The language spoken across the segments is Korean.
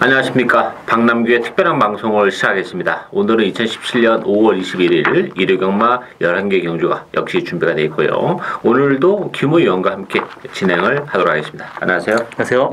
안녕하십니까. 박남규의 특별한 방송을 시작하겠습니다. 오늘은 2017년 5월 21일 일요경마 11개 경주가 역시 준비가 되어 있고요. 오늘도 김우 의원과 함께 진행을 하도록 하겠습니다. 안녕하세요. 안녕하세요.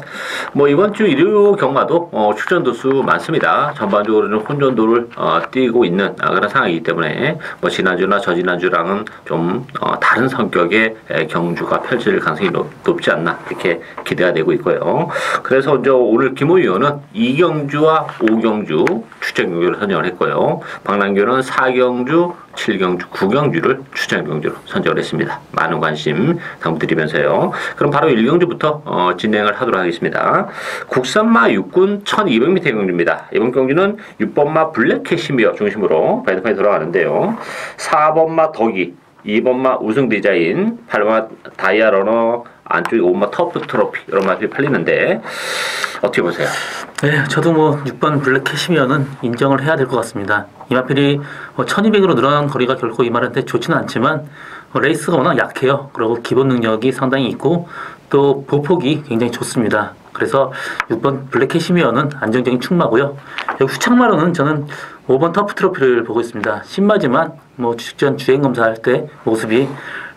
이번 주 일요 경마도 출전도 수 많습니다. 전반적으로는 혼전도를 띄고 있는 그런 상황이기 때문에 지난주나 저지난주랑은 좀 다른 성격의 경주가 펼쳐질 가능성이 높지 않나 이렇게 기대가 되고 있고요. 그래서 이제 오늘 김우 의원은 2경주와 5경주 추천 경주를 선정을 했고요. 박남규는 4경주, 7경주, 9경주를 추천 경주로 선정을 했습니다. 많은 관심 당부드리면서요. 그럼 바로 1경주부터 진행을 하도록 하겠습니다. 국산마 육군 1200m 경주입니다. 이번 경주는 6번마 블랙캐시미어 중심으로 바이드판이 돌아가는데요. 4번마 덕이, 2번마 우승 디자인, 8번마 다이아러너, 안쪽에 5번마 터프 트로피 이런 맛이 팔리는데 어떻게 보세요? 네, 저도 6번 블랙 캐시미어는 인정을 해야 될 것 같습니다. 이마필이 1200으로 늘어난 거리가 결코 이마한테 좋지는 않지만 레이스가 워낙 약해요. 그리고 기본 능력이 상당히 있고 또 보폭이 굉장히 좋습니다. 그래서 6번 블랙 캐시미어는 안정적인 축마고요. 후착마로는 저는 5번 터프 트로피를 보고 있습니다. 신마지만 직전 주행 검사할 때 모습이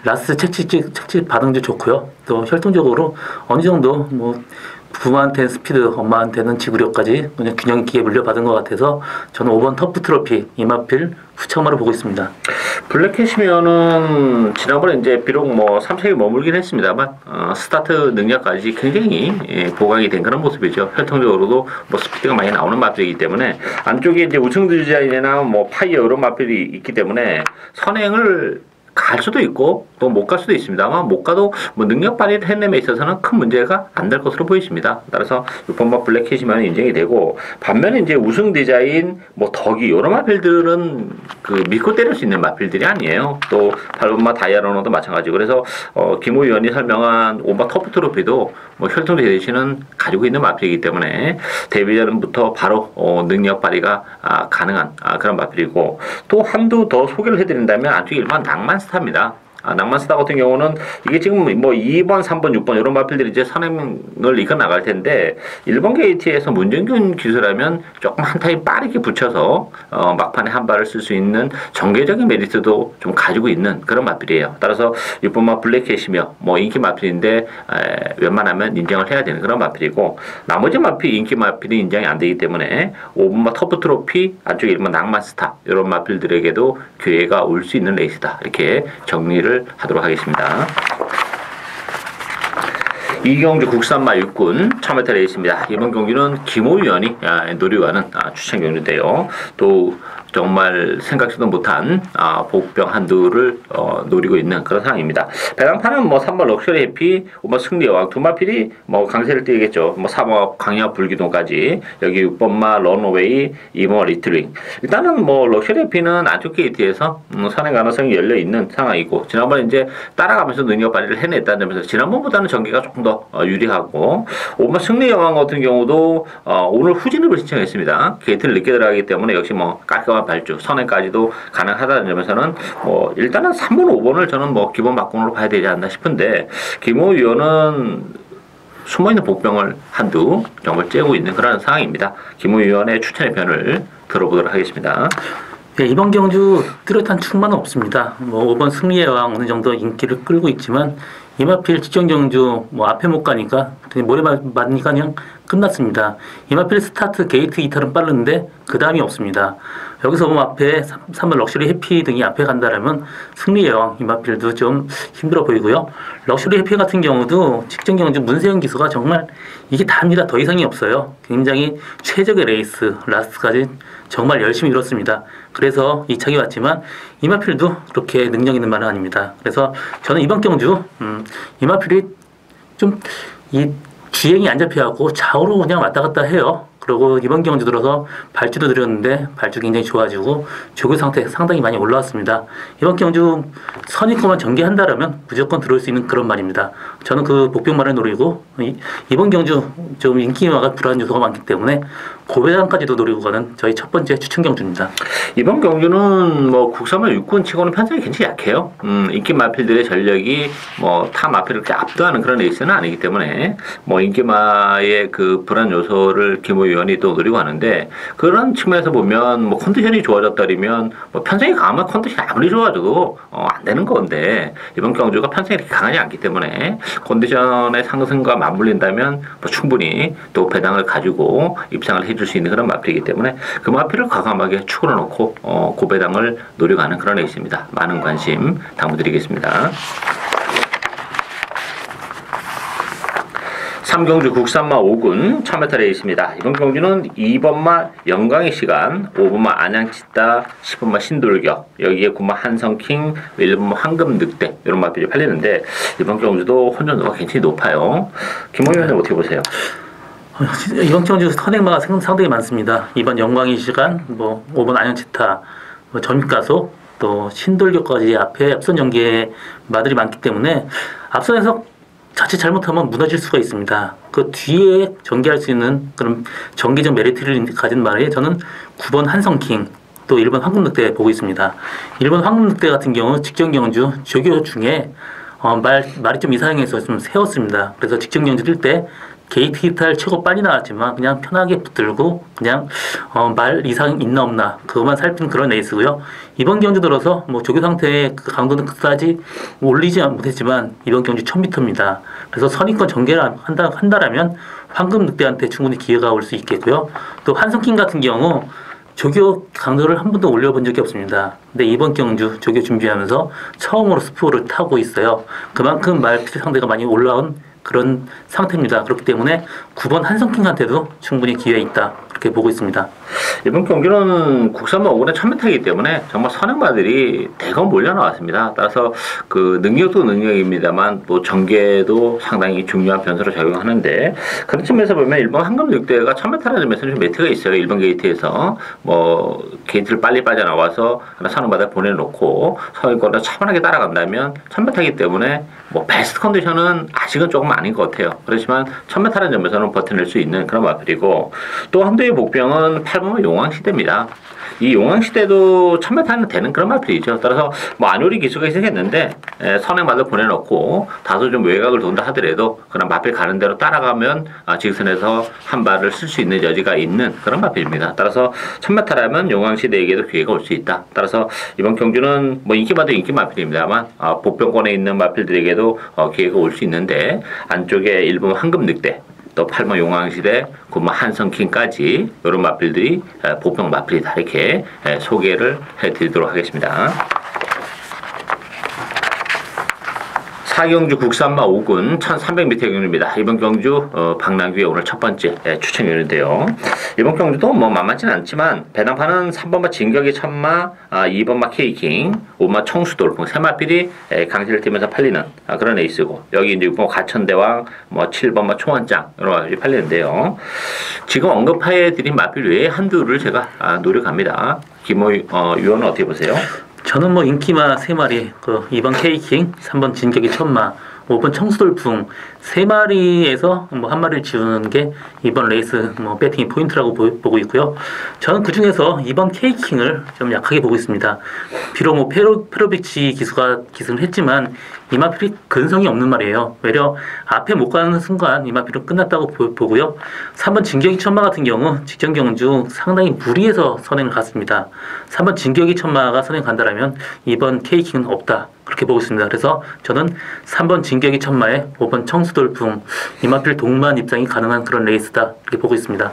라스 책찍 반응도 좋고요. 또 혈통적으로 어느 정도 부모한테는 스피드, 엄마한테는 지구력까지 그냥 균형 있게 물려받은 것 같아서 저는 5번 터프 트로피 이마필 후착마로 보고 있습니다. 블랙캐시미어는 지난번에 이제 비록 3책에 머물긴 했습니다만 스타트 능력까지 굉장히 보강이 된 그런 모습이죠. 혈통적으로도 스피드가 많이 나오는 마필이기 때문에 안쪽에 이제 우승 디자인이나 파이어 이런 마필이 있기 때문에 선행을 갈 수도 있고 또 못 갈 수도 있습니다만 못 가도 능력 발휘를 해냄에 있어서는 큰 문제가 안 될 것으로 보이십니다. 따라서 6번마 블랙캐시미어는 인정이 되고 반면에 이제 우승 디자인 덕이 이런 마필들은 믿고 때릴 수 있는 마필들이 아니에요. 또 8번마 다이아로너도 마찬가지고 그래서 김호 의원이 설명한 5번 터프 트로피도 혈통 대신은 가지고 있는 마필이기 때문에 데뷔전부터 바로 능력 발휘가 가능한 그런 마필이고 또 한두 더 소개를 해드린다면 안쪽에 1번 낭만스타입니다. 낭만스타 같은 경우는 이게 지금 2번, 3번, 6번 이런 마필들이 이제 선행을 이겨 나갈 텐데 1번 게이트에서 문정균 기술하면 조금 한 타임 빠르게 붙여서 막판에 한 발을 쓸 수 있는 정계적인 메리트도 좀 가지고 있는 그런 마필이에요. 따라서 6번마 블랙캐시미어 인기 마필인데 웬만하면 인정을 해야 되는 그런 마필이고 나머지 마필 인기 마필이 인정이 안 되기 때문에 5번마 터프 트로피 안쪽에 1번 낭만스타 이런 마필들에게도 기회가 올 수 있는 레이스다. 이렇게 정리를 하도록 하겠습니다. 이경주 국산마 육군 1000m 레이스입니다. 이번 경기는 김호 의원이 노리고 가는 추천 경주인데요. 또 정말 생각지도 못한 복병 한두를 노리고 있는 그런 상황입니다. 배당판은 3번 럭셔리 해피, 5번 승리여왕 두 마필이 강세를 띠겠죠. 3번 강야 불기동까지 여기 6번마 런어웨이, 2번 리틀링. 일단은 럭셔리 해피는 안쪽 게이트에서 선행 가능성이 열려 있는 상황이고 지난번에 이제 따라가면서 능력 발휘를 해냈다는 점에서 지난번보다는 전개가 조금 더 유리하고 5번 승리여왕 같은 경우도 오늘 후진입을 신청했습니다. 게이트를 늦게 들어가기 때문에 역시 깔끔한 발주, 선행까지도 가능하다는 점에서는 일단은 3번, 5번을 저는 기본 막공으로 봐야 되지 않나 싶은데 김호 의원은 숨어있는 복병을 한두 정말 째고 있는 그런 상황입니다. 김호 의원의 추천의 편을 들어보도록 하겠습니다. 네, 이번 경주 뚜렷한 축마는 없습니다. 5번 승리의 왕 어느 정도 인기를 끌고 있지만 이마필 직전 경주 앞에 못 가니까 모래 맞으니까 그냥 끝났습니다. 이마필 스타트 게이트 이탈은 빠른데 그 다음이 없습니다. 여기서 앞에 3번 럭셔리 해피 등이 앞에 간다라면 승리의 왕 이마필도 좀 힘들어 보이고요. 럭셔리 해피 같은 경우도 직전 경주 문세영 기수가 정말 이게 다입니다. 더 이상이 없어요. 굉장히 최적의 레이스 라스트까지 정말 열심히 이뤘습니다. 그래서 이착이 왔지만 이마필도 그렇게 능력 있는 말은 아닙니다. 그래서 저는 이번 경주 이마필이 좀 이 주행이 안 잡혀갖고 좌우로 그냥 왔다 갔다 해요. 그리고 이번 경주 들어서 발주도 드렸는데 발주 굉장히 좋아지고 조교 상태 상당히 많이 올라왔습니다. 이번 경주 선입고만 전개한다라면 무조건 들어올 수 있는 그런 말입니다. 저는 그 복병만을 노리고 이번 경주 좀 인기마가 불안 요소가 많기 때문에 고배당까지도 노리고 가는 저희 첫 번째 추천 경주입니다. 이번 경주는 국산마 육군 치고는 편성이 굉장히 약해요. 인기 마필들의 전력이 타 마필을 이렇게 압도하는 그런 레이스는 아니기 때문에 인기마의 그 불안 요소를 김호 위원이 또 노리고 하는데 그런 측면에서 보면 뭐 컨디션이 좋아졌다면 뭐 편성이 강하면 컨디션이 아무리 좋아져도 안 되는 건데 이번 경주가 편성이 그렇게 강하지 않기 때문에 컨디션의 상승과 맞물린다면 뭐 충분히 또 배당을 가지고 입상을 해줄 수 있는 그런 마필이기 때문에 그 마필을 과감하게 축으로 놓고 고배당을 노려가는 그런 레이스입니다. 많은 관심 당부드리겠습니다. 3경주 국산마 5군 1000m 레이스입니다. 이번 경주는 2번마 영광의 시간, 5번마 안양치따, 10번마 신돌격, 여기에 9번 한성킹, 1번마 황금늑대 이런 마필이 팔리는데 이번 경주도 혼전도가 굉장히 높아요. 김홍희 의원님 어떻게 보세요? 이번 경주 선행마가 상당히 많습니다. 2번 영광의 시간, 뭐 5번 안양치타, 뭐 점가소, 또 신돌격까지 앞에 앞선 전개에 마들이 많기 때문에 앞선에서 자칫 잘못하면 무너질 수가 있습니다. 그 뒤에 전개할 수 있는 그런 전개적 메리트를 가진 말에 저는 9번 한성킹 또 1번 황금늑대 보고 있습니다. 1번 황금늑대 같은 경우 직전 경주 조교 중에 말이 좀 이상해서 좀 세웠습니다. 그래서 직전 경주 뛸 때 게이트 이탈 최고 빨리 나왔지만 그냥 편하게 붙들고 그냥 말 이상 있나 없나 그것만 살핀 그런 레이스고요. 이번 경주 들어서 뭐 조교 상태의 그 강도는 그다지 올리지 못했지만 이번 경주 1000m입니다. 그래서 선입권 전개를 한다라면 황금 늑대한테 충분히 기회가 올 수 있겠고요. 또 한성킹 같은 경우 조교 강도를 한 번도 올려본 적이 없습니다. 근데 이번 경주 조교 준비하면서 처음으로 스포를 타고 있어요. 그만큼 말필 상대가 많이 올라온 그런 상태입니다. 그렇기 때문에 9번 한성킹한테도 충분히 기회 있다. 그렇게 보고 있습니다. 이번 경기는 국산마 5군의 1000m이기 때문에 정말 선행마들이 대거 몰려 나왔습니다. 따라서 그 능력도 능력입니다만 또 전개도 상당히 중요한 변수로 작용하는데 그런 측면에서 보면 일본 황금늑대가 1000m라는 점에서는 좀 메트가 있어요. 일본 게이트에서 뭐 게이트를 빨리 빠져나와서 하나 선행마들 보내놓고 선행권을 차분하게 따라간다면 1000m이기 때문에 뭐 베스트 컨디션은 아직은 조금 아닌 것 같아요. 그렇지만 1000m라는 점에서는 버텨낼 수 있는 그런 마필이고 또 한도의 복병은 8번 용왕시대입니다. 이 용왕시대도 1000m는 되는 그런 마필이죠. 따라서 뭐 안요리 기수가 희생했는데 선행마들 보내놓고 다소 좀 외곽을 돈다 하더라도 그런 마필 가는 대로 따라가면 직선에서 한 발을 쓸 수 있는 여지가 있는 그런 마필입니다. 따라서 1000m라면 용왕시대에게도 기회가 올 수 있다. 따라서 이번 경주는 뭐 인기마도 인기 마필입니다만 복병권에 있는 마필들에게도 기회가 올 수 있는데 안쪽에 1번 황금늑대 또 8번 용왕시대, 9번 한성킹까지 이런 마필들이 보병 마필이다 이렇게 소개를 해드리도록 하겠습니다. 4경주 국산마 5군 1300m 경주입니다. 이번 경주 박랑규의 오늘 첫 번째 추천위원인데요. 이번 경주도 뭐 만만치는 않지만 배당판은 3번마 진격의 천마, 2번마 케이킹, 5번마 청수돌풍 세 마필이 강세를 띠면서 팔리는 그런 에이스고 여기 이제 6번마 가천대왕, 뭐 7번마 총원장 이런 마필이 팔리는데요. 지금 언급해드린 마필 외에 한두를 제가 노력합니다. 김호희 위원은 어떻게 보세요? 저는 뭐 인기마 3마리, 그 2번 케이킹, 3번 진격의 천마, 5번 청수돌풍 3마리에서 뭐 한 마리를 지우는 게 이번 레이스 뭐 배팅의 포인트라고 보고 있고요. 저는 그 중에서 2번 케이킹을 좀 약하게 보고 있습니다. 비록 뭐 페로비치 기승을 했지만 이 마필이 근성이 없는 말이에요. 외려 앞에 못 가는 순간 이 마필은 끝났다고 보고요. 3번 진격의 천마 같은 경우 직전 경주 상당히 무리해서 선행을 갔습니다. 3번 진격의 천마가 선행 간다라면 2번 케이킹은 없다. 그렇게 보고 있습니다. 그래서 저는 3번 진격의 천마에 5번 청수돌풍 이마필 동반 입장이 가능한 그런 레이스다 이렇게 보고 있습니다.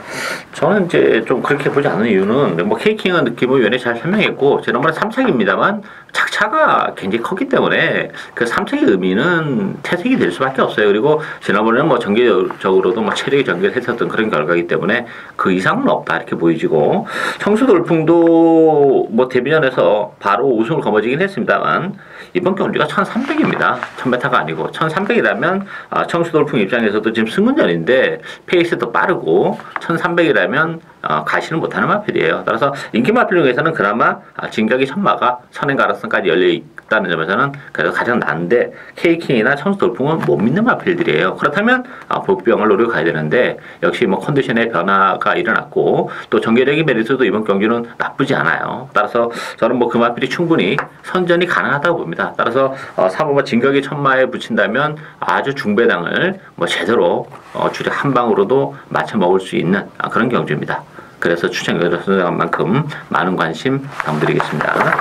저는 이제 좀 그렇게 보지 않는 이유는 뭐 케이킹은 김호위원이 잘 설명했고 지난번에 3착입니다만 착차가 굉장히 컸기 때문에 그 3착의 의미는 퇴색이 될 수밖에 없어요. 그리고 지난번에는 뭐 전개적으로도 뭐 체력이 전개를 했었던 그런 결과이기 때문에 그 이상은 없다 이렇게 보이지고 청수돌풍도 뭐 데뷔전에서 바로 우승을 거머쥐긴 했습니다만 이번 경주가 1300입니다. 1000m가 아니고 1300이라면 청수돌풍 입장에서도 지금 승근전인데 페이스도 빠르고 1300이라면 가시는 못하는 마필이에요. 따라서 인기 마필 중에서는 그나마 진격의 천마가 선행 가능성까지 열려 있다는 점에서는 그래도 가장 나은데 K킹이나 청수 돌풍은 못 믿는 마필들이에요. 그렇다면 복병을 노리고 가야 되는데 역시 뭐 컨디션의 변화가 일어났고 또 전개력의 메리트도 이번 경기는 나쁘지 않아요. 따라서 저는 뭐 그 마필이 충분히 선전이 가능하다고 봅니다. 따라서 3호가 진격의 천마에 붙인다면 아주 중배당을 뭐 제대로 주력 한 방으로도 맞춰 먹을 수 있는 그런 경주입니다. 그래서 추천을 선정한 만큼 많은 관심 부탁드리겠습니다.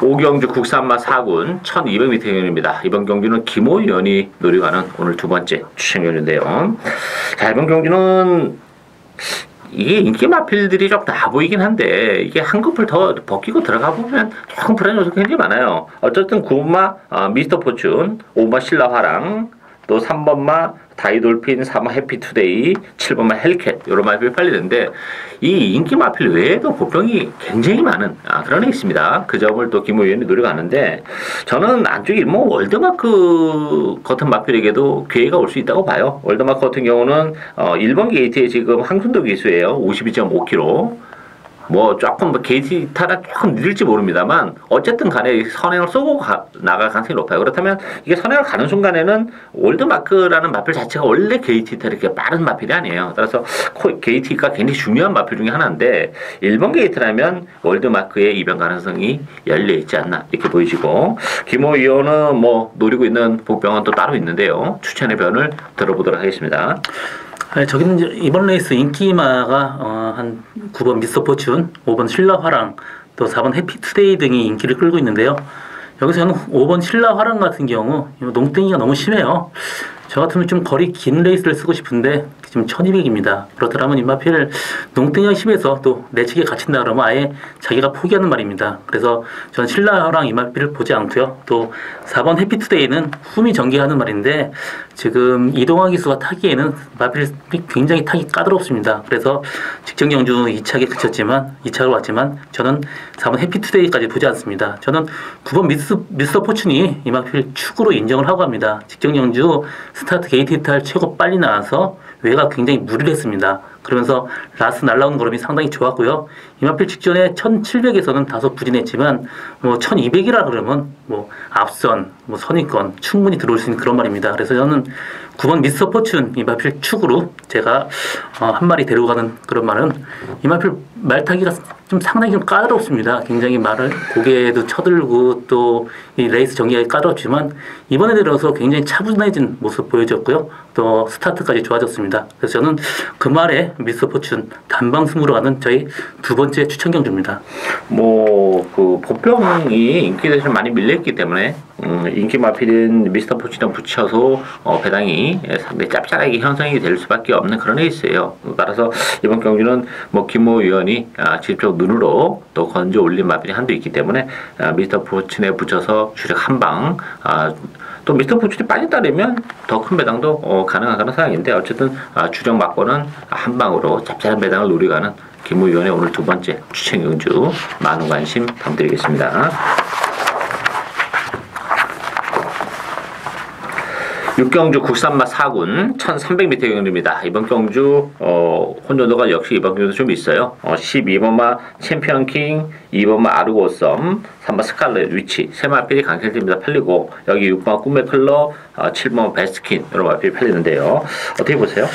오경주 국산마 4군 1200m 경기입니다. 이번 경기는 김호 의원이 노려가는 오늘 두 번째 추천 경기인데요. 자, 이번 경기는 이게 인기 마필들이 좀 나 보이긴 한데 이게 한꺼풀 더 벗기고 들어가 보면 조금 불안한 요소가 굉장히 많아요. 어쨌든 9번마 미스터 포춘, 5번마 신라 화랑, 또 3번마 다이돌핀, 4번 해피투데이, 7번마 헬캣 이런 마필이 팔리는데 이 인기 마필 외에도 보병이 굉장히 많은 그런 애 있습니다. 그 점을 또 김호 의원이 노력하는데 저는 안쪽에 뭐 월드마크 같은 마필에게도 기회가 올 수 있다고 봐요. 월드마크 같은 경우는 1번 게이트에 지금 항순도 기수예요. 52.5km. 뭐 조금 게이트 타다 조금 늦을지 모릅니다만 어쨌든 간에 선행을 쏘고 나갈 가능성이 높아요. 그렇다면 이게 선행을 가는 순간에는 월드마크라는 마필 자체가 원래 게이트 타 이렇게 빠른 마필이 아니에요. 따라서 게이트가 굉장히 중요한 마필 중에 하나인데 1번 게이트라면 월드마크의 이변 가능성이 열려 있지 않나 이렇게 보이시고 김호 의원은 뭐 노리고 있는 복병은 또 따로 있는데요. 추천의 변을 들어보도록 하겠습니다. 저기는 이번 레이스 인기마가 한 9번 미스터 포춘, 5번 신라 화랑, 또 4번 해피투데이 등이 인기를 끌고 있는데요. 여기서 저는 5번 신라 화랑 같은 경우 농땡이가 너무 심해요. 저 같으면 좀 거리 긴 레이스를 쓰고 싶은데 지금 1200입니다. 그렇더라면 임마필 농땡이가 심해서 또 내치기에 갇힌다 그러면 아예 자기가 포기하는 말입니다. 그래서 저는 신라랑 임마필을 보지 않고요. 또 4번 해피투데이는 흠이 전개하는 말인데 지금 이동화 기수가 타기에는 마필이 굉장히 타기 까다롭습니다. 그래서 직전 경주 2착에 그쳤지만 2착을 왔지만 저는 4번 해피투데이까지 보지 않습니다. 저는 9번 미스터 포춘이 임마필 축으로 인정을 하고 합니다. 직전 경주 스타트 게이트 탈 최고 빨리 나와서 외가 굉장히 무리를 했습니다. 그러면서 라스 날라오는 걸음이 상당히 좋았고요. 임하필 직전에 1700에서는 다소 부진했지만 뭐 1200이라 그러면 뭐 앞선, 뭐 선입권 충분히 들어올 수 있는 그런 말입니다. 그래서 저는 9번 미스터 포춘 임하필 축으로 제가 한 마리 데리고 가는 그런 말은 임하필 말타기가 좀 상당히 좀 까다롭습니다. 굉장히 말을 고개도 쳐들고 또 이 레이스 전개가 까다롭지만 이번에 들어서 굉장히 차분해진 모습 보여줬고요. 또 스타트까지 좋아졌습니다. 그래서 저는 그 말에 미스터 포춘 단방 승부로 가는 저희 두 번째 추천 경주입니다. 뭐 그 보병이 인기 대신 많이 밀려있기 때문에 인기 마필인 미스터 포춘에 붙여서 배당이 상당히 짭짤하게 형성이 될 수밖에 없는 그런 케이스예요. 따라서 이번 경주는 뭐 김모 의원이 직접 눈으로 또 건져 올린 마필이 한도 있기 때문에 미스터 포춘에 붙여서 주력 한방 또 미스터 포춘이 빠진다면 더 큰 배당도 가능한 그런 상황인데 어쨌든 주력 막고는 한 방으로 짭짤한 배당을 노려가는 김호 의원의 오늘 두 번째 추천 경주 많은 관심 부탁드리겠습니다. 6경주 국산마 4군 1300m 경주입니다. 이번 경주 혼조도가 역시 이번 경주도 좀 있어요. 12번마 챔피언킹, 2번마 아르고썸, 3번 스칼렛 위치 세 마필이 강철팀입니다. 팔리고 여기 6번 꿈의 클럽, 7번 베스트킨 이런 마필이 팔리는데요. 어떻게 보세요?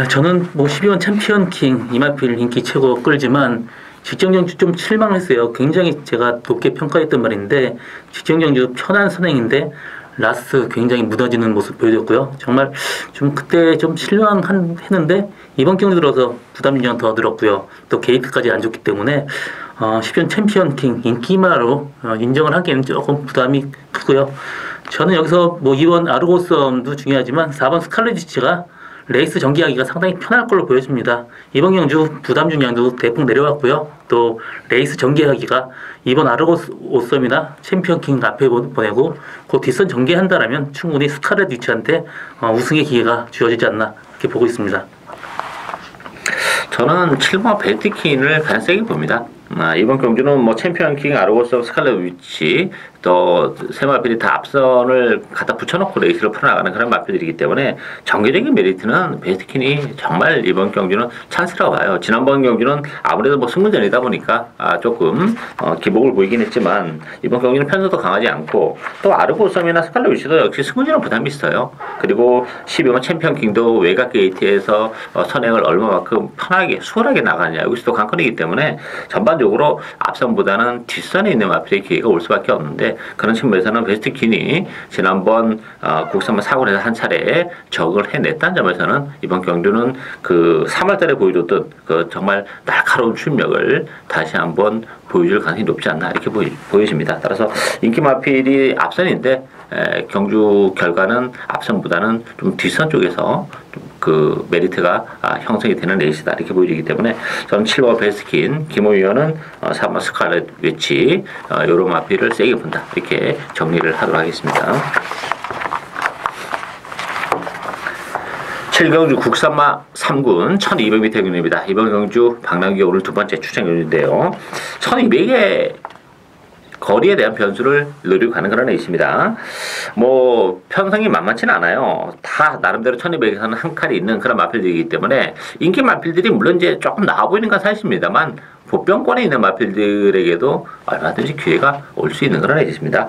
저는 뭐 12번 챔피언킹 이 마필 인기 최고 끌지만 직전경주 좀 실망했어요. 굉장히 제가 높게 평가했던 말인데 직전경주 편한 선행인데 라스트 굉장히 무너지는 모습 보여줬고요. 정말 좀 그때 좀 실망했는데 이번 경기 들어서 부담 인정 더 늘었고요. 또 게이트까지 안 좋기 때문에 10년 챔피언킹 인기마로 인정을 하기에는 조금 부담이 크고요. 저는 여기서 뭐 2번 아르고썸도 중요하지만 4번 스칼렛지가 레이스 전개하기가 상당히 편할 걸로 보여집니다. 이번 경주 부담 중량도 대폭 내려왔고요. 또 레이스 전개하기가 이번 아르고썸이나 챔피언킹 앞에 보내고 그 뒷선 전개한다라면 충분히 스칼렛 위치한테 우승의 기회가 주어지지 않나 이렇게 보고 있습니다. 저는 7번 베스트킨을 가장 세게 봅니다. 이번 경주는 뭐 챔피언킹, 아르고썸, 스칼렛 위치 또 세 마필이 다 앞선을 갖다 붙여놓고 레이스를 풀어나가는 그런 마필들이기 때문에 전개적인 메리트는 베스트킨이 정말 이번 경주는 찬스라고 봐요. 지난번 경주는 아무래도 뭐 승부전이다 보니까 조금 기복을 보이긴 했지만 이번 경기는 편수도 강하지 않고 또 아르고섬이나 스칼렛 위시도 역시 승부전은 부담이 있어요. 그리고 12번 챔피언 킹도 외곽 게이트에서 선행을 얼마만큼 편하게 수월하게 나가느냐 여기서도 관건이기 때문에 전반적으로 앞선보다는 뒷선에 있는 마필의 기회가 올 수밖에 없는데 그런 측면에서는 베스트킨이 지난번 국산만 사고를 해서 한 차례 적을 해냈다는 점에서는 이번 경주는 그 3월달에 보여줬던 그 정말 날카로운 출력을 다시 한번 보여줄 가능성이 높지 않나 이렇게 보여집니다. 따라서 인기 마필이 앞선인데 경주 결과는 앞선보다는 좀 뒷선 쪽에서 그 메리트가 형성이 되는 레이스다 이렇게 보여지기 때문에 저는 7번 베스트킨, 김호위원은 3번 스칼렛 위치 요런 마필을 세게 본다 이렇게 정리를 하도록 하겠습니다. 7경주 국산마 3군 1200m 경주입니다. 이번 경주 박남기가 오늘 두 번째 출전 경주인데요. 1200의 거리에 대한 변수를 노리고 가는 그런 레이스입니다. 뭐 편성이 만만치는 않아요. 다 나름대로 1200에서는 한 칼이 있는 그런 마필들이기 때문에 인기 마필들이 물론 이제 조금 나아 보이는 건 사실입니다만 보병권에 있는 마필들에게도 얼마든지 기회가 올 수 있는 그런 레이스입니다.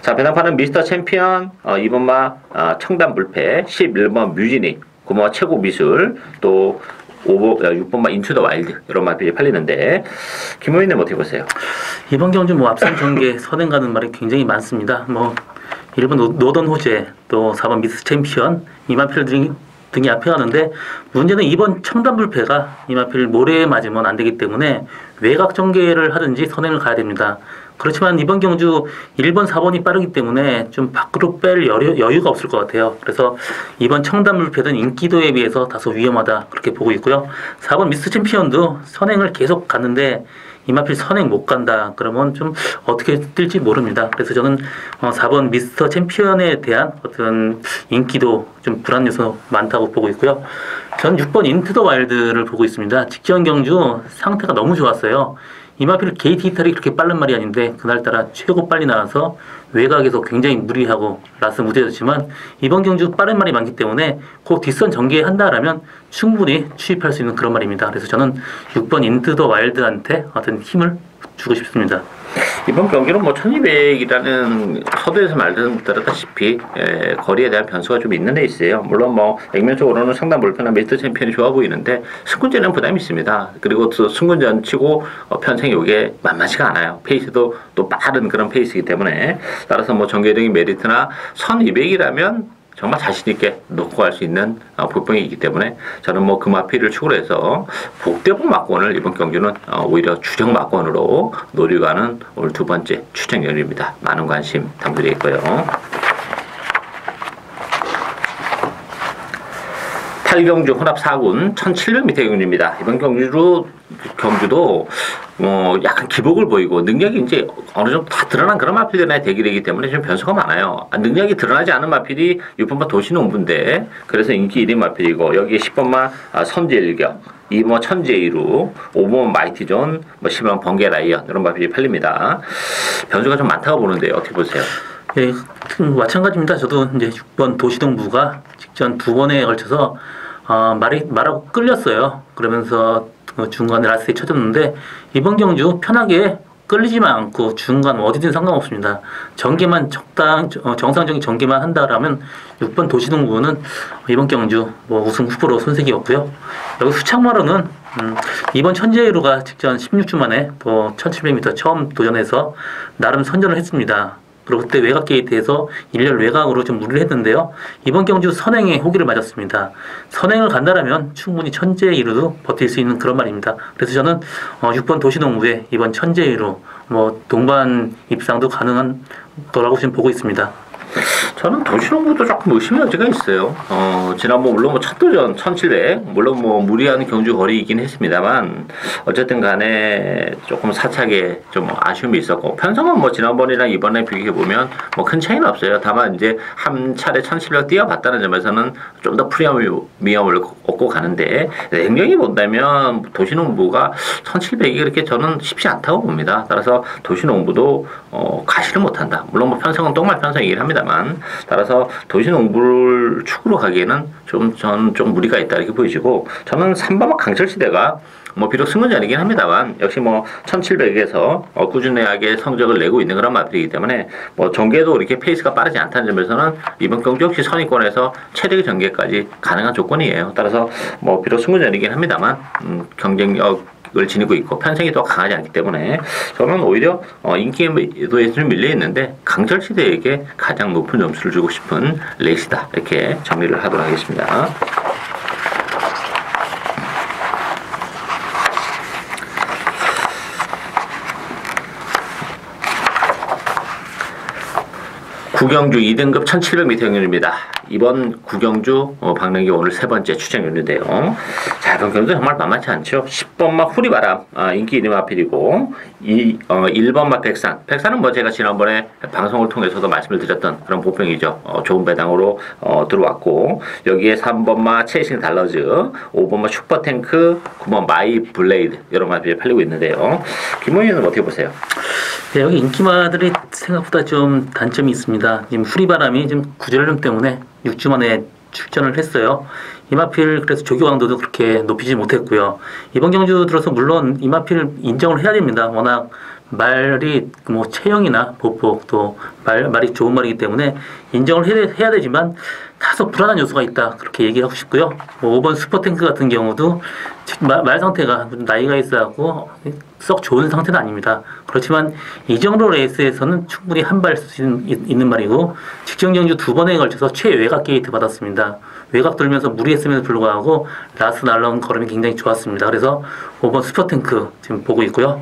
자, 배당판은 미스터 챔피언 2번마 청담 불패 11번 뮤지니 9번마 최고 미술 또 6번마 인투 더 와일드 이런 마필이 팔리는데 김호인님 어떻게 보세요? 이번 경주 뭐 앞선 전개 선행 가는 말이 굉장히 많습니다. 뭐 1번 노던 호재 또 4번 미스 챔피언 이 마필 등이 앞에 가는데 문제는 이번 청담 불패가 이 마필 모래에 맞으면 안 되기 때문에 외곽 전개를 하든지 선행을 가야 됩니다. 그렇지만 이번 경주 1번, 4번이 빠르기 때문에 좀 밖으로 뺄 여유가 없을 것 같아요. 그래서 이번 청담 불패는 인기도에 비해서 다소 위험하다 그렇게 보고 있고요. 4번 미스 챔피언도 선행을 계속 갔는데 이마필 선행 못 간다 그러면 좀 어떻게 뜰지 모릅니다. 그래서 저는 4번 미스터 챔피언에 대한 어떤 인기도 좀 불안 요소 많다고 보고 있고요. 전 6번 인투 더 와일드를 보고 있습니다. 직전 경주 상태가 너무 좋았어요. 이마필 게이트 이탈이 그렇게 빠른 말이 아닌데 그날따라 최고 빨리 나와서 외곽에서 굉장히 무리하고 라스 무대였지만 이번 경주 빠른 말이 많기 때문에 그 뒷선 전개한다라면 충분히 추입할 수 있는 그런 말입니다. 그래서 저는 6번 인투 더 와일드한테 어떤 힘을 주고 싶습니다. 이번 경기는 뭐 1200이라는 서두에서 말씀드렸다시피 거리에 대한 변수가 좀 있는 레이스예요. 물론 뭐 액면적으로는 상당 불편한 미스터 챔피언이 좋아 보이는데 승군전에는 부담이 있습니다. 그리고 또 승군전 치고 편성이 오게 만만치가 않아요. 페이스도 또 빠른 그런 페이스이기 때문에 따라서 뭐 전개적인 메리트나 1200이라면 정말 자신있게 놓고 갈 수 있는 볼병이기 때문에 저는 뭐 그 마필을 축으로 해서 복대복 막권을 이번 경주는 오히려 주력 막권으로 노리고 가는 오늘 두 번째 추천 경주입니다. 많은 관심 부탁드리겠고요. 8경주 혼합 4군 1700m 경주입니다. 이번 경주도 약간 기복을 보이고 능력이 이제 어느 정도 다 드러난 그런 마필들의 대결이기 때문에 좀 변수가 많아요. 능력이 드러나지 않은 마필이 6번마 도시농부인데 그래서 인기 1위 마필이고 여기에 10번마 선제일격 2번 천재이루 5번 마이티존 10번 번개라이언 이런 마필이 팔립니다. 변수가 좀 많다고 보는데요. 어떻게 보세요? 예, 마찬가지입니다. 저도 이제 6번 도시동부가 직전 두 번에 걸쳐서 말하고 끌렸어요. 그러면서 중간에 라스에 쳐졌는데 이번 경주 편하게 끌리지만 않고 중간 어디든 상관없습니다. 전개만 정상적인 전개만 한다라면 6번 도시동부는 이번 경주 뭐 우승 후보로 손색이었고요. 여기 수착마로는 이번 천재이루가 직전 16주 만에 또 1700m 처음 도전해서 나름 선전을 했습니다. 그리고 그때 외곽 게이트에서 일렬 외곽으로 좀 무리를 했는데요. 이번 경주 선행에 호기를 맞았습니다. 선행을 간다라면 충분히 천재이루도 버틸 수 있는 그런 말입니다. 그래서 저는 6번 도시농구에 이번 천재이루 동반 입상도 가능한 거라고 지금 보고 있습니다. 저는 도시농구도 조금 의심의 여지가 있어요. 지난번 물론 뭐 첫도전 1700 물론 뭐 무리한 경주 거리이긴 했습니다만 어쨌든 간에 조금 사차게 좀 아쉬움이 있었고 편성은 뭐 지난번이랑 이번에 비교해 보면 뭐 큰 차이는 없어요. 다만 이제 한 차례 1700 뛰어봤다는 점에서는 좀 더 프리미엄을 얻고 가는데 냉정히 본다면 도시농부가 1700이 그렇게 저는 쉽지 않다고 봅니다. 따라서 도시농부도 가시를 못한다. 물론 뭐 편성은 똥말 편성이긴 합니다만 따라서 도시농부를 축으로 가기에는 저는 좀 무리가 있다 이렇게 보이시고 저는 3번마 강철시대가 뭐 비록 승문전이긴 합니다만 역시 뭐 1700에서 꾸준하게 성적을 내고 있는 그런 마필이기 때문에 뭐 전개도 이렇게 페이스가 빠르지 않다는 점에서는 이번 경주 역시 선의권에서 최대 전개까지 가능한 조건이에요. 따라서 뭐 비록 승문전이긴 합니다만 경쟁력을 지니고 있고 편성이 또 강하지 않기 때문에 저는 오히려 인기도에서 좀 밀려 있는데 강철시대에게 가장 높은 점수를 주고 싶은 레이스다 이렇게 정리를 하도록 하겠습니다. 구경주 2등급 1700m 경륜입니다. 이번 구경주 박능기 오늘 세 번째 추천 경륜인데요. 자, 이번 경주 정말 만만치 않죠. 10번마 후리바람 인기 1위 마필이고 1번마 백산. 백산은 뭐 제가 지난번에 방송을 통해서도 말씀을 드렸던 그런 보평이죠. 좋은 배당으로 들어왔고 여기에 3번마 체이싱 달러즈, 5번마 슈퍼탱크, 9번 마이 블레이드 여러 마필이 팔리고 있는데요. 김원희는 어떻게 보세요? 네, 여기 인기마들이 생각보다 좀 단점이 있습니다. 지금 후리바람이 지금 구절염 때문에 6주 만에 출전을 했어요. 이마필 그래서 조기왕도도 그렇게 높이지 못했고요. 이번 경주 들어서 물론 이마필 인정을 해야 됩니다. 워낙 말이 뭐 체형이나 보폭 또 말이 좋은 말이기 때문에 인정을 해야 되지만 다소 불안한 요소가 있다 그렇게 얘기하고 싶고요. 뭐 5번 슈퍼탱크 같은 경우도 말 상태가 나이가 있어갖고 썩 좋은 상태는 아닙니다. 그렇지만 이 정도 레이스에서는 충분히 한 발 쓸 수 있는 말이고 직전 경주 2번에 걸쳐서 최외곽 게이트 받았습니다. 외곽 돌면서 무리했음에도 불구하고 라스 날라온 걸음이 굉장히 좋았습니다. 그래서 5번 슈퍼탱크 지금 보고 있고요.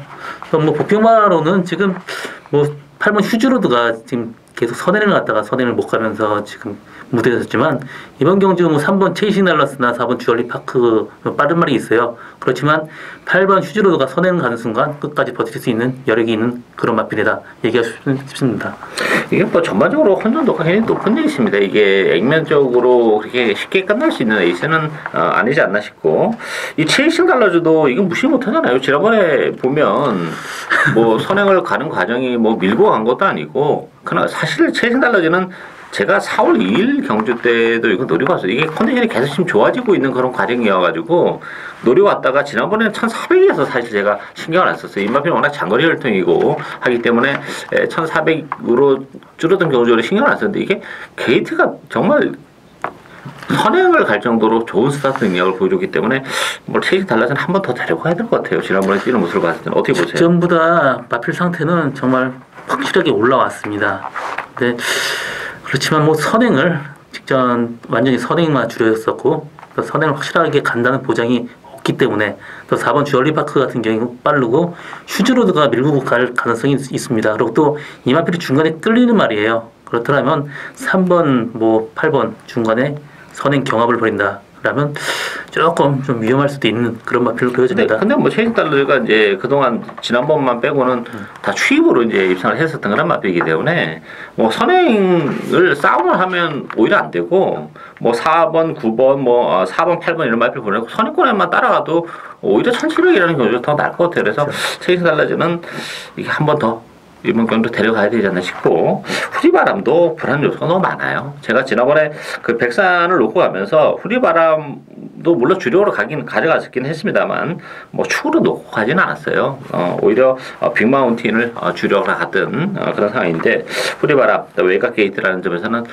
뭐 복병마로는 지금 뭐 8번 휴즈로드가 지금 계속 선행을 갔다가 선행을 못 가면서 지금 무대에 섰지만 이번 경주 뭐 3번 체이싱 달러스나 4번 주얼리 파크 빠른 말이 있어요. 그렇지만 8번 휴즈로드가 선행 가는 순간 끝까지 버틸 수 있는 여력이 있는 그런 마필이다 얘기하고 싶습니다. 이게 뭐 전반적으로 혼전도가 굉장히 높은 레이스입니다. 이게 액면적으로 그렇게 쉽게 끝날 수 있는 레이스는 아니지 않나 싶고 이 체이싱 달러즈도 이건 무시 못하잖아요. 지난번에 보면 뭐 선행을 가는 과정이 뭐 밀고 간 것도 아니고 그러나 사실 체이싱 달러즈는 제가 4월 2일 경주 때도 이거 노리고 왔어요. 이게 컨디션이 계속 지금 좋아지고 있는 그런 과정이어가지고 노리고 왔다가 지난번에는 1400이어서 사실 제가 신경을 안 썼어요. 임마필은 워낙 장거리 혈통이고 하기 때문에 1400으로 줄어든 경주를 신경을 안 썼는데 이게 게이트가 정말 선행을 갈 정도로 좋은 스타트 능력을 보여줬기 때문에 뭐 체이싱 달라서는 한 번 더 데려가야 될 것 같아요. 지난번에 뛰는 모습을 봤을 때는 어떻게 보세요? 전보다 마필 상태는 정말 확실하게 올라왔습니다. 근데 그렇지만 뭐 선행을 직전 완전히 선행만 줄였었고 선행을 확실하게 간다는 보장이 없기 때문에 또 4번 주얼리 파크 같은 경우 빠르고 휴즈로드가 밀고 갈 가능성이 있습니다. 그리고 또 이마필이 중간에 끌리는 말이에요. 그렇더라면 3번 뭐 8번 중간에 선행 경합을 벌인다. 라면 조금 좀 위험할 수도 있는 그런 마필로 보여집니다. 근데 뭐 체이싱 달러가 이제 그동안 지난번만 빼고는 다 추입으로 이제 입상을 했었던 그런 마필이기 때문에 뭐 선행을 싸움을 하면 오히려 안 되고 뭐 4번, 9번, 뭐 4번, 8번 이런 마필 보내고 선행권에만 따라가도 오히려 1700이라는 경우가 더 나을 것 같아요. 그래서 체이싱 달러즈는 이게 한 번 더 이번 경도 데려가야 되지 않나 싶고 후리바람도 불안 요소가 너무 많아요. 제가 지난번에 그 백산을 놓고 가면서 후리바람도 물론 주력으로 가져갔긴 했습니다만 뭐 축으로 놓고 가지는 않았어요. 오히려 빅마운틴을 주력으로 갔던 그런 상황인데 후리바람 외곽 게이트라는 점에서는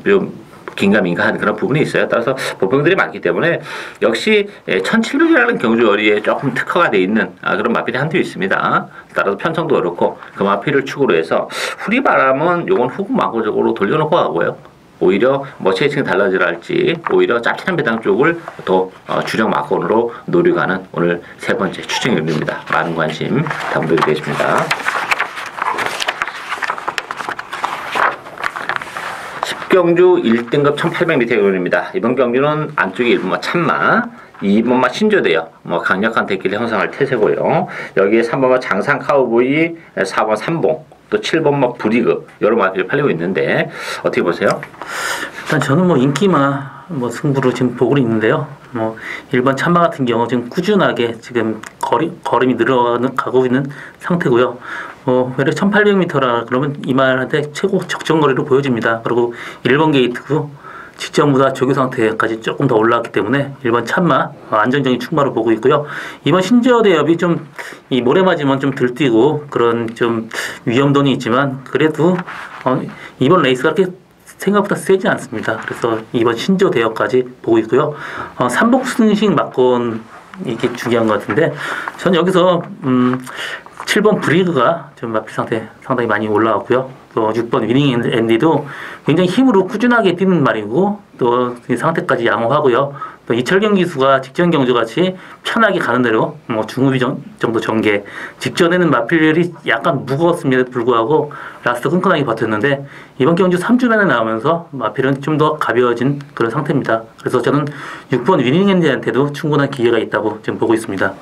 좀 긴가민가한 그런 부분이 있어요. 따라서 보병들이 많기 때문에 역시 1700이라는 경주거리에 조금 특화가 되어 있는 그런 마필이 한두 있습니다. 따라서 편성도 그렇고 그 마필을 축으로 해서 후리바람은 요건 후구 마구적으로 돌려놓고 가고요. 오히려 뭐 체이싱 달라지랄지 오히려 짭짤한 배당 쪽을 더 주력 마건으로 노려가는 오늘 세 번째 추천 경주입니다. 많은 관심 부탁드리겠습니다. 특경주 1등급 1800m 경주입니다. 이번 경주는 안쪽에 1번마 참마, 2번마 신조대요. 강력한 대기를 형성할 태세고요. 여기에 3번마 장상 카우보이, 4번 삼봉, 또 7번마 브리그 여러 마들이 팔리고 있는데 어떻게 보세요? 일단 저는 인기마 승부로 지금 보고 있는데요. 1번 참마 같은 경우 지금 꾸준하게 지금 걸음이 늘어가고 있는 상태고요. 매력 1800m라 그러면 이말한테 최고 적정거리로 보여집니다. 그리고 1번 게이트도 직전보다 조교 상태까지 조금 더 올라왔기 때문에 1번 참마 안정적인 출마로 보고 있고요. 이번 신지어 대엽이 좀 이 모래 맞으면 좀 들뛰고 그런 좀 위험도는 있지만 그래도 이번 레이스가 그렇게 생각보다 세지 않습니다. 그래서 이번 신조 대역까지 보고 있고요. 삼복 승식 막건 이게 중요한 것 같은데 저는 여기서 7번 브리그가 좀 마필 상태 상당히 많이 올라왔고요. 또 6번 위닝 앤디도 굉장히 힘으로 꾸준하게 뛰는 말이고 또 상태까지 양호하고요. 또 이철경 기수가 직전 경주 같이 편하게 가는 대로 중후비 정도 전개 직전에는 마필이 약간 무거웠음에도 불구하고 라스트 끈끈하게 버텼는데 이번 경주 3주만에 나오면서 마필은 좀 더 가벼워진 그런 상태입니다. 그래서 저는 6번 위닝 앤디한테도 충분한 기회가 있다고 지금 보고 있습니다.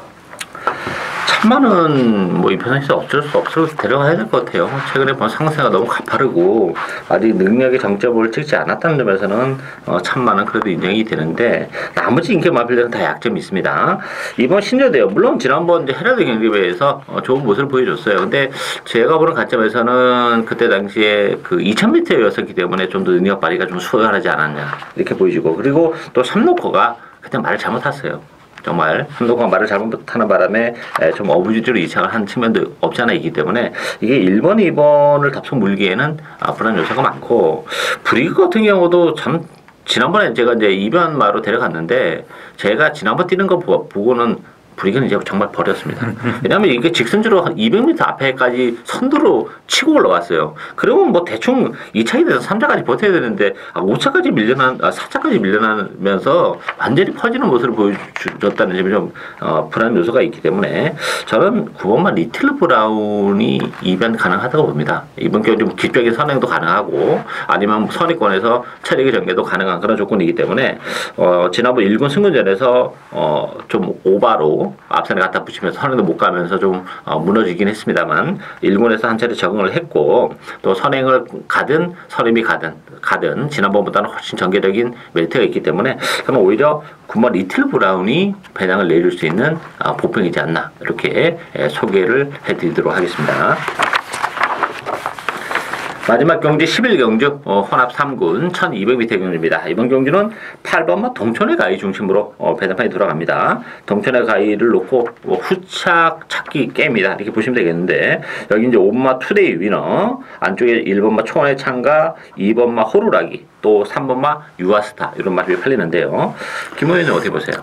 참마는 이 편에서 어쩔 수 없어서 데려가야 될 것 같아요. 최근에 상세가 너무 가파르고 아직 능력의 정점을 찍지 않았다는 점에서는 참마는 그래도 인정이 되는데 나머지 인기 마필들은 다 약점이 있습니다. 이번 신조대요. 물론 지난번 헤라드 경기배에서 좋은 모습을 보여줬어요. 근데 제가 보는 관점에서는 그때 당시에 그 2000m였었기 때문에 좀 더 능력 발휘가 좀 수월하지 않았냐 이렇게 보여지고 그리고 또 삼로커가 그때 말을 잘못 탔어요. 정말 한동안 말을 잘못하는 바람에 좀 어부지리로 이착을 한 측면도 없지 않아 있기 때문에 이게 1번, 2번을 답속 물기에는 불안 요소가 많고 브리그 같은 경우도 참 지난번에 제가 이제 이변마로 데려갔는데 제가 지난번 뛰는 거 보고는 브리그는 이제 정말 버렸습니다. 왜냐하면 이게 직선주로 200m 앞에까지 선두로 치고 올라왔어요. 그러면 대충 2차에 돼서 3차까지 버텨야 되는데 5차까지 4차까지 밀려나면서 완전히 퍼지는 모습을 보여줬다는 점이 좀 불안 요소가 있기 때문에 저는 9번만 리틀 브라운이 이변 가능하다고 봅니다. 이번 경우 좀 기적인 선행도 가능하고 아니면 선의권에서 체력의 전개도 가능한 그런 조건이기 때문에 지난번 1군 승군전에서 좀 오바로 앞선에 갖다 붙이면서 선행도 못 가면서 좀 무너지긴 했습니다만 1군에서 한 차례 적응을 했고 또 선행을 가든 선임이 가든 지난번보다는 훨씬 전개적인 메리트가 있기 때문에 저는 오히려 9번 리틀 브라운이 배당을 내릴 수 있는 보평이지 않나 이렇게 소개를 해드리도록 하겠습니다. 마지막 경주 11경주 혼합 3군 1200m 경주입니다. 이번 경주는 8번마 동천의 가위 중심으로 배당판이 돌아갑니다. 동천의 가위를 놓고 후착 찾기 게임이다 이렇게 보시면 되겠는데 여기 이제 5번마 투데이 위너 안쪽에 1번마 초원의 창가 2번마 호루라기 또 3번마 유아스타 이런 말이 팔리는데요. 김 의원님 어떻게 보세요?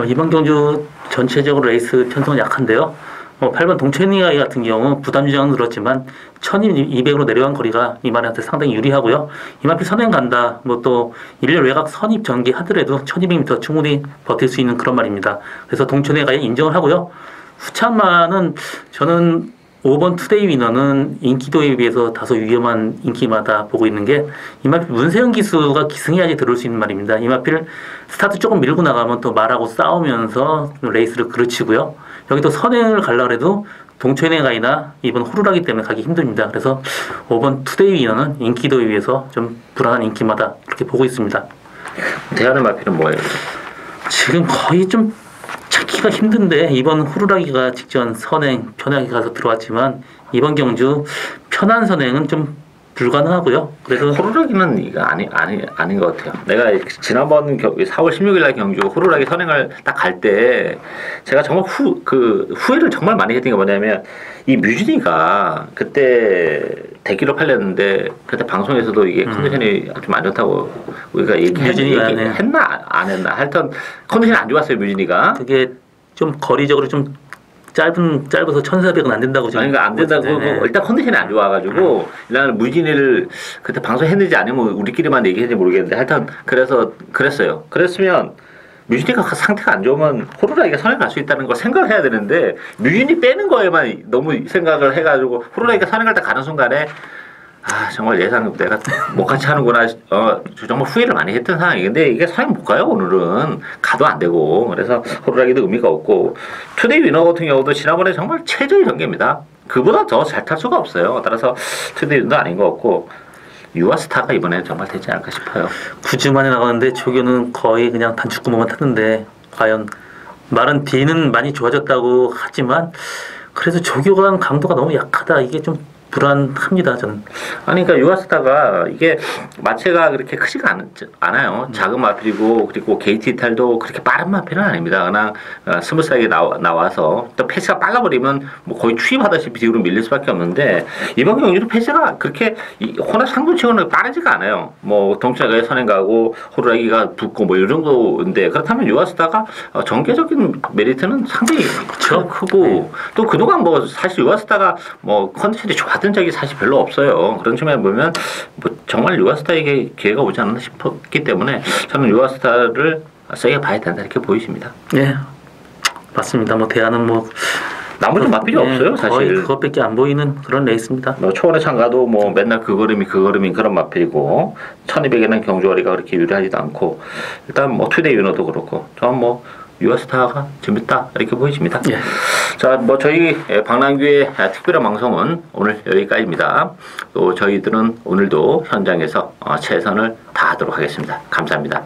이번 경주 전체적으로 레이스 편성은 약한데요. 8번 동천이가이 같은 경우 부담 유지는 늘었지만 1200으로 내려간 거리가 이말한테 상당히 유리하고요. 이말필 선행 간다. 또 일렬 외곽 선입 전개하더라도 1200m 충분히 버틸 수 있는 그런 말입니다. 그래서 동천이가이 인정을 하고요. 후참마는 저는 5번 투데이 위너는 인기도에 비해서 다소 위험한 인기마다 보고 있는 게 이마필 문세영 기수가 기승해야지 들어올 수 있는 말입니다. 이마필 스타트 조금 밀고 나가면 또 말하고 싸우면서 레이스를 그르치고요. 여기도 선행을 가려고 해도 동천의 가이나 이번 호루라기 때문에 가기 힘듭니다. 그래서 5번 투데이 위너는 인기도에 비해서 좀 불안한 인기마다 그렇게 보고 있습니다. 대안의 마필은 뭐예요? 지금 거의 좀 찾기가 힘든데 이번 호루라기가 직전 선행 편하게 가서 들어왔지만 이번 경주 편한 선행은 좀 불가능하고요. 그래서 호루라기는 이거 아닌 것 같아요. 내가 지난번 4월 16일 날 경주 호루라기 선행을 딱 갈 때 제가 정말 후회를 정말 많이 했던 게 뭐냐면 이 뮤진이가 그때 대기로 팔렸는데 그때 방송에서도 이게 컨디션이 좀 안 좋다고 우리가 얘기했나 안 했나 하여튼 컨디션이 안 좋았어요 뮤진이가. 그게 좀 거리적으로 좀 짧아서 1400은 안 된다고 지금. 그러니까 안 된다고 일단 컨디션이 안 좋아가지고 나는 무진이를 그때 방송했는지 아니면 우리끼리만 얘기했는지 모르겠는데 하여튼 그랬어요. 그랬으면 뮤진이가 상태가 안 좋으면 호루라기가 선에 갈 수 있다는 걸 생각을 해야 되는데 뮤진이 빼는 거에만 너무 생각을 해가지고 호루라기가 선에 갈 때 가는 순간에 정말 예상 내가 못 같이 하는구나. 정말 후회를 많이 했던 상황이. 근데 이게 상황 못 가요. 오늘은 가도 안 되고. 그래서 호루라기도 의미가 없고. 투데이 위너 같은 경우도 지난번에 정말 최저의 전개입니다. 그보다 더 잘 탈 수가 없어요. 따라서 투데이 위너도 아닌 것 같고. 유아스타가 이번에 정말 되지 않을까 싶어요. 9주 만에 나가는데 조교는 거의 그냥 단축구멍만 탔는데 과연 말은 뒤는 많이 좋아졌다고 하지만 그래서 조교가 강도가 너무 약하다. 이게 좀 불안합니다. 저는. 아니 그러니까 유아스타가 이게 마체가 그렇게 크지가 않아요. 작은 마필이고 그리고 게이트 이탈도 그렇게 빠른 마필은 아닙니다. 그냥 스무스하게 나와서 또 패스가 빨라버리면 뭐 거의 추임하다시피 뒤로 밀릴 수밖에 없는데 이번 경기도 패스가 그렇게 호나 상분치고는 빠르지가 않아요. 뭐 동차가 선행 가고 호루라기가 붙고 뭐 이 정도인데 그렇다면 유아스타가 전개적인 메리트는 상당히 크고 네. 또 그동안 뭐 사실 유아스타가 뭐 컨디션이 좋았던 적이 사실 별로 없어요. 그런 측면에 보면 뭐 정말 유아스타에게 기회가 오지 않았나 싶었기 때문에 저는 유아스타를 세게 봐야 된다 이렇게 보이십니다. 네, 맞습니다. 뭐 대안은 뭐 나머지 마필이 없어요. 거의 사실 그것밖에 안 보이는 그런 레이스입니다. 뭐 초원의 참가도 뭐 맨날 그 걸음이 그런 마필이고 1200에는 경주거리가 그렇게 유리하지도 않고 일단 뭐 투데이 위너도 그렇고 저는 뭐 유아스타가 재밌다 이렇게 보여집니다. 예. 자, 뭐 저희 박남규의 특별한 방송은 오늘 여기까지입니다. 또 저희들은 오늘도 현장에서 최선을 다하도록 하겠습니다. 감사합니다.